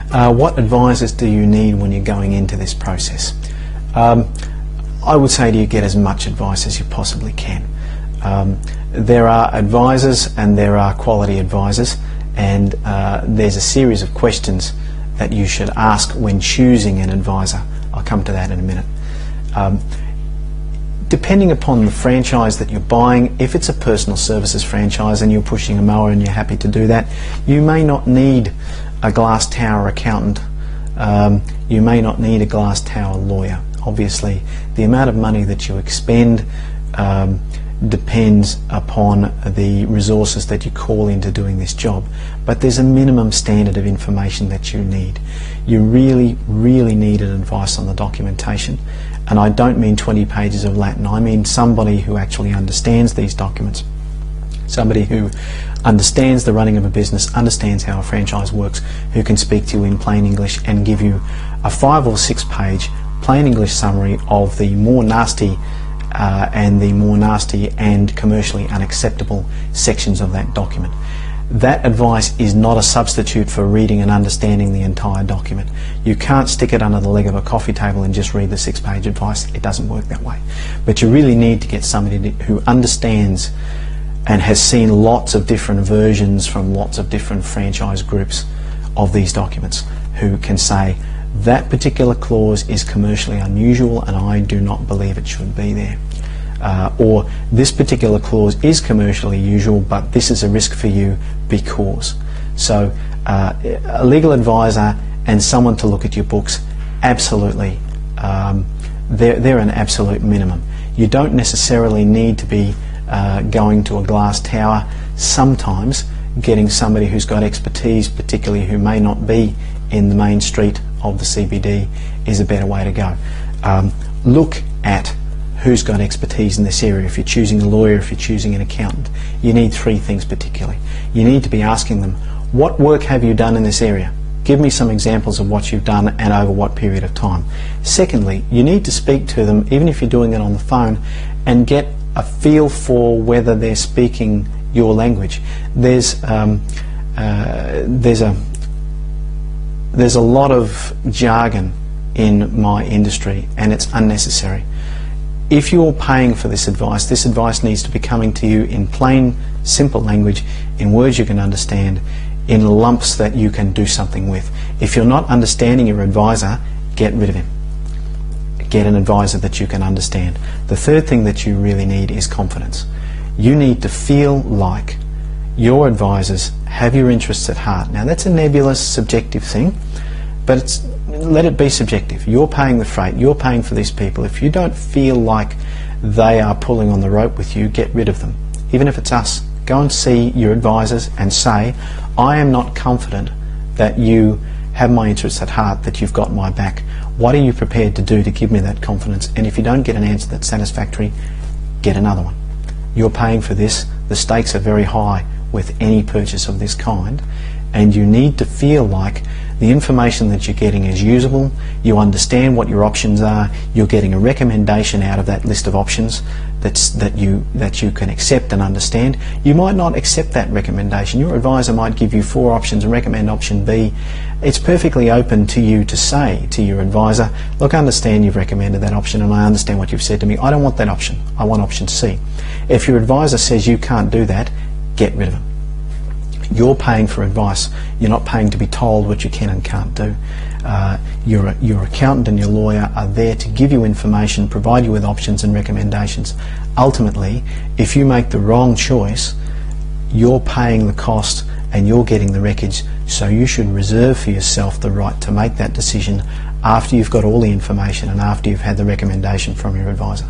What advisors do you need when you're going into this process? I would say to you, get as much advice as you possibly can. There are advisors and there are quality advisors, and there's a series of questions that you should ask when choosing an advisor. I'll come to that in a minute. Depending upon the franchise that you're buying, if it's a personal services franchise and you're pushing a mower and you're happy to do that, you may not need a glass tower accountant. You may not need a glass tower lawyer. Obviously, the amount of money that you expend depends upon the resources that you call into doing this job, but there's a minimum standard of information that you need. You really need an advice on the documentation, and I don't mean 20 pages of Latin. I mean somebody who actually understands these documents, somebody who understands the running of a business, understands how a franchise works, who can speak to you in plain English and give you a 5 or 6 page plain English summary of the more nasty and commercially unacceptable sections of that document. That advice is not a substitute for reading and understanding the entire document. You can't stick it under the leg of a coffee table and just read the 6-page advice. It doesn't work that way. But you really need to get somebody who understands and has seen lots of different versions from lots of different franchise groups of these documents, who can say, that particular clause is commercially unusual and I do not believe it should be there. Or this particular clause is commercially usual, but this is a risk for you because. So a legal advisor and someone to look at your books, absolutely, they're an absolute minimum. You don't necessarily need to be going to a glass tower. Sometimes getting somebody who's got expertise, particularly who may not be in the main street of the CBD, is a better way to go. Look at who's got expertise in this area. If you're choosing a lawyer, if you're choosing an accountant, you need 3 things particularly. You need to be asking them, what work have you done in this area? Give me some examples of what you've done and over what period of time. Secondly, you need to speak to them, even if you're doing it on the phone, and get a feel for whether they're speaking your language. There's a lot of jargon in my industry, and it's unnecessary. If you're paying for this advice needs to be coming to you in plain, simple language, in words you can understand, in lumps that you can do something with. If you're not understanding your advisor, get rid of him. Get an advisor that you can understand. The third thing that you really need is confidence. You need to feel like your advisors have your interests at heart. Now that's a nebulous, subjective thing, but let it be subjective. You're paying the freight, you're paying for these people. If you don't feel like they are pulling on the rope with you, get rid of them. Even if it's us, go and see your advisors and say, I am not confident that you have my interests at heart, that you've got my back. What are you prepared to do to give me that confidence? And if you don't get an answer that's satisfactory, get another one. You're paying for this. The stakes are very high with any purchase of this kind, and you need to feel like the information that you're getting is usable, you understand what your options are, you're getting a recommendation out of that list of options that you can accept and understand. You might not accept that recommendation. Your advisor might give you 4 options and recommend option B. It's perfectly open to you to say to your advisor, look, I understand you've recommended that option and I understand what you've said to me. I don't want that option. I want option C. If your advisor says you can't do that, get rid of him. You're paying for advice. You're not paying to be told what you can and can't do. Your accountant and your lawyer are there to give you information, provide you with options and recommendations. Ultimately, if you make the wrong choice, you're paying the cost and you're getting the wreckage, so you should reserve for yourself the right to make that decision after you've got all the information and after you've had the recommendation from your advisor.